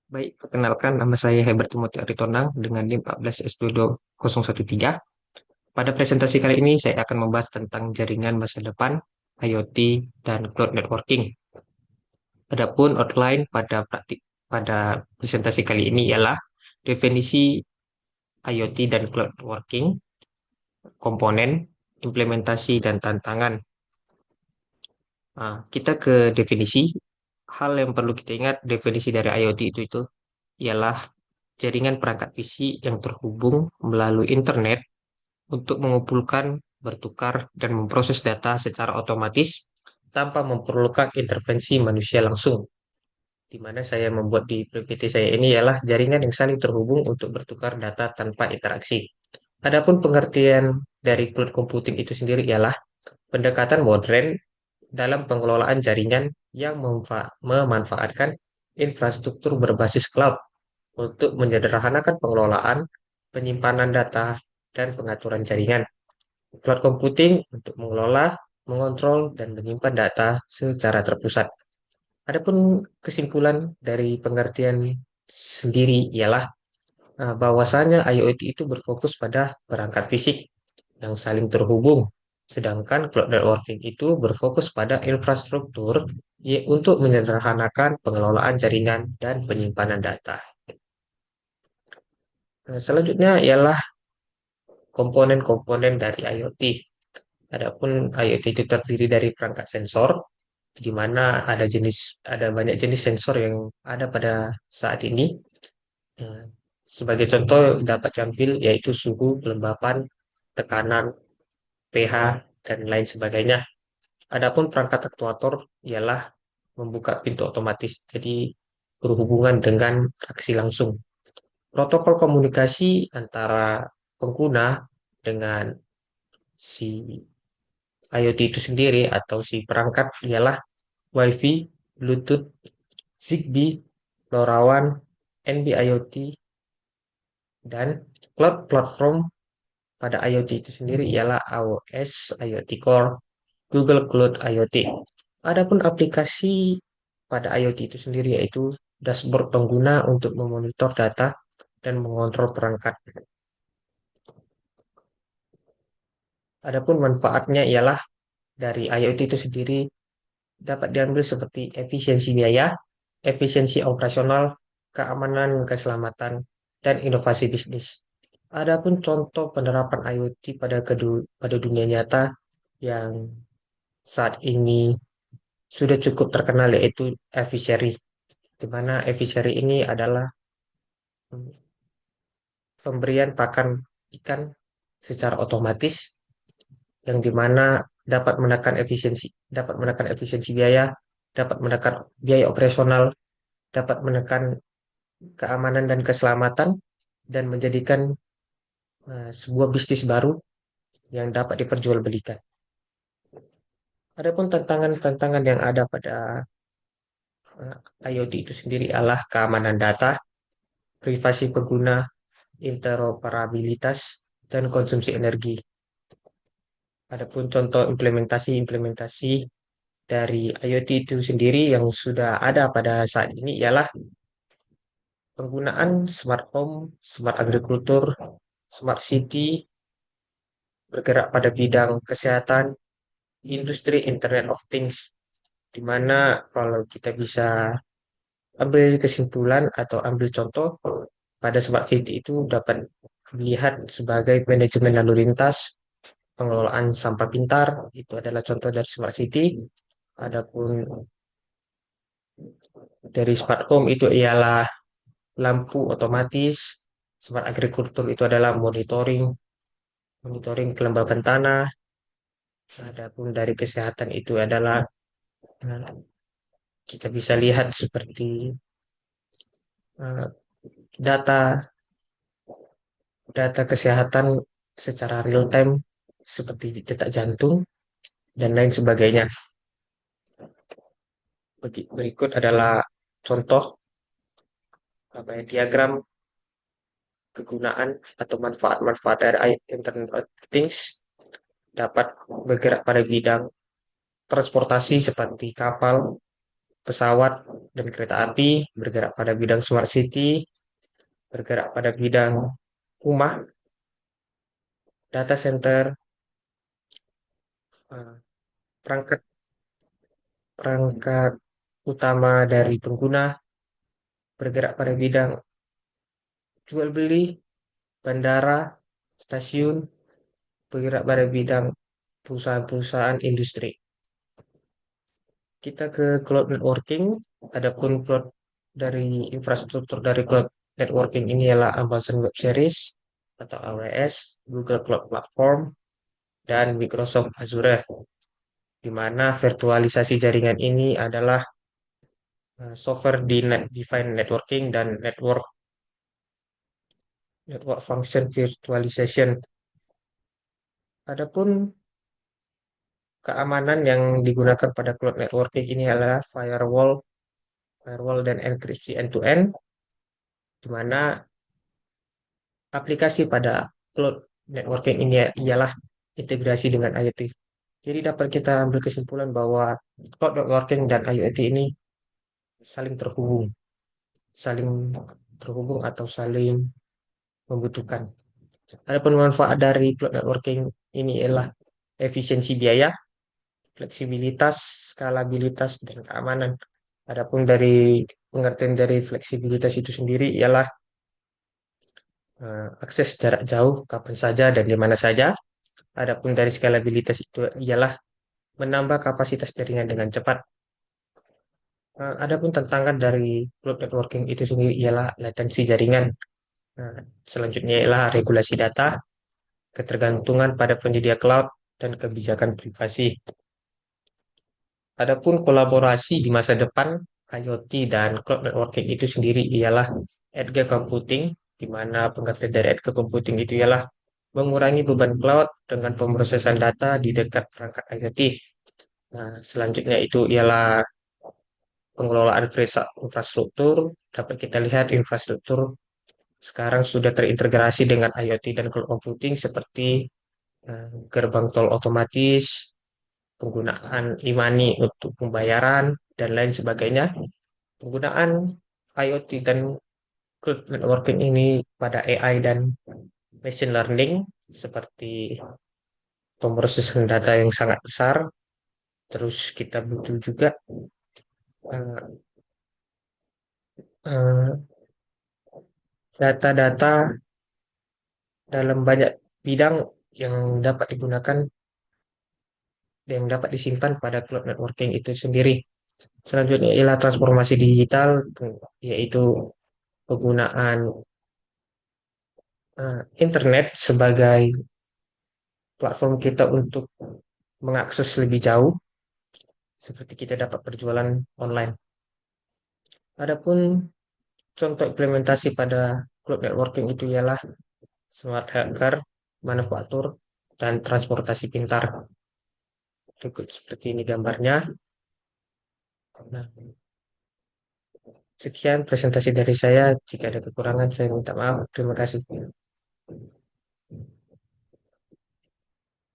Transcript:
Baik, perkenalkan nama saya Herbert Timothy Aritonang dengan NIM 14S22013. Pada presentasi kali ini saya akan membahas tentang jaringan masa depan, IoT, dan cloud networking. Adapun outline pada presentasi kali ini ialah definisi IoT dan cloud networking, komponen, implementasi, dan tantangan. Nah, kita ke definisi. Hal yang perlu kita ingat, definisi dari IoT itu ialah jaringan perangkat fisik yang terhubung melalui internet untuk mengumpulkan, bertukar, dan memproses data secara otomatis tanpa memerlukan intervensi manusia langsung. Di mana saya membuat di PPT saya ini ialah jaringan yang saling terhubung untuk bertukar data tanpa interaksi. Adapun pengertian dari cloud computing itu sendiri ialah pendekatan modern dalam pengelolaan jaringan yang memanfaatkan infrastruktur berbasis cloud untuk menyederhanakan pengelolaan, penyimpanan data, dan pengaturan jaringan. Cloud computing untuk mengelola, mengontrol, dan menyimpan data secara terpusat. Adapun kesimpulan dari pengertian sendiri ialah bahwasanya IoT itu berfokus pada perangkat fisik yang saling terhubung, sedangkan cloud networking itu berfokus pada infrastruktur untuk menyederhanakan pengelolaan jaringan dan penyimpanan data. Selanjutnya ialah komponen-komponen dari IoT. Adapun IoT itu terdiri dari perangkat sensor, di mana ada banyak jenis sensor yang ada pada saat ini. Eh, Sebagai contoh dapat diambil yaitu suhu, kelembapan, tekanan, pH, dan lain sebagainya. Adapun perangkat aktuator ialah membuka pintu otomatis, jadi berhubungan dengan aksi langsung. Protokol komunikasi antara pengguna dengan si IoT itu sendiri atau si perangkat ialah Wi-Fi, Bluetooth, Zigbee, LoRaWAN, NB-IoT, dan cloud platform pada IoT itu sendiri ialah AWS IoT Core, Google Cloud IoT. Adapun aplikasi pada IoT itu sendiri yaitu dashboard pengguna untuk memonitor data dan mengontrol perangkat. Adapun manfaatnya ialah dari IoT itu sendiri dapat diambil seperti efisiensi biaya, efisiensi operasional, keamanan, keselamatan, dan inovasi bisnis. Adapun contoh penerapan IoT pada dunia nyata yang saat ini sudah cukup terkenal yaitu aviary, di mana aviary ini adalah pemberian pakan ikan secara otomatis yang dimana dapat menekan efisiensi biaya, dapat menekan biaya operasional, dapat menekan keamanan dan keselamatan, dan menjadikan sebuah bisnis baru yang dapat diperjualbelikan. Adapun tantangan-tantangan yang ada pada IoT itu sendiri adalah keamanan data, privasi pengguna, interoperabilitas, dan konsumsi energi. Adapun contoh implementasi dari IoT itu sendiri yang sudah ada pada saat ini ialah penggunaan smart home, smart agriculture, smart city, bergerak pada bidang kesehatan, industri Internet of Things, di mana kalau kita bisa ambil kesimpulan atau ambil contoh pada smart city itu dapat dilihat sebagai manajemen lalu lintas, pengelolaan sampah pintar, itu adalah contoh dari smart city. Adapun dari smart home itu ialah lampu otomatis, smart agriculture itu adalah monitoring kelembaban tanah. Adapun dari kesehatan itu adalah eh, kita bisa lihat seperti eh, data data kesehatan secara real time seperti detak jantung dan lain sebagainya. Berikut adalah contoh diagram kegunaan atau manfaat-manfaat dari Internet of Things dapat bergerak pada bidang transportasi seperti kapal, pesawat, dan kereta api, bergerak pada bidang smart city, bergerak pada bidang rumah, data center, eh, perangkat perangkat utama dari pengguna, bergerak pada bidang jual beli, bandara, stasiun, bergerak pada bidang perusahaan-perusahaan industri. Kita ke cloud networking, adapun cloud dari infrastruktur dari cloud networking ini ialah Amazon Web Service atau AWS, Google Cloud Platform, dan Microsoft Azure, di mana virtualisasi jaringan ini adalah software defined networking dan network function virtualization. Adapun keamanan yang digunakan pada cloud networking ini adalah firewall dan enkripsi end-to-end, di mana aplikasi pada cloud networking ini ialah integrasi dengan IoT. Jadi dapat kita ambil kesimpulan bahwa cloud networking dan IoT ini saling terhubung, saling terhubung atau saling membutuhkan. Adapun manfaat dari cloud networking ini ialah efisiensi biaya, fleksibilitas, skalabilitas, dan keamanan. Adapun dari pengertian dari fleksibilitas itu sendiri ialah akses jarak jauh kapan saja dan di mana saja. Adapun dari skalabilitas itu ialah menambah kapasitas jaringan dengan cepat. Adapun tantangan dari cloud networking itu sendiri ialah latensi jaringan. Nah, selanjutnya ialah regulasi data, ketergantungan pada penyedia cloud, dan kebijakan privasi. Adapun kolaborasi di masa depan, IoT dan cloud networking itu sendiri ialah edge computing, di mana pengertian dari edge computing itu ialah mengurangi beban cloud dengan pemrosesan data di dekat perangkat IoT. Nah, selanjutnya itu ialah pengelolaan infrastruktur. Dapat kita lihat infrastruktur sekarang sudah terintegrasi dengan IoT dan cloud computing seperti gerbang tol otomatis, penggunaan e-money untuk pembayaran, dan lain sebagainya. Penggunaan IoT dan cloud networking ini pada AI dan machine learning seperti pemrosesan data yang sangat besar. Terus kita butuh juga eh, eh, data-data dalam banyak bidang yang dapat digunakan yang dapat disimpan pada cloud networking itu sendiri. Selanjutnya ialah transformasi digital, yaitu penggunaan internet sebagai platform kita untuk mengakses lebih jauh, seperti kita dapat berjualan online. Adapun contoh implementasi pada cloud networking itu ialah smart hacker, manufaktur, dan transportasi pintar. Berikut seperti ini gambarnya. Nah, sekian presentasi dari saya. Jika ada kekurangan, saya minta maaf. Terima kasih.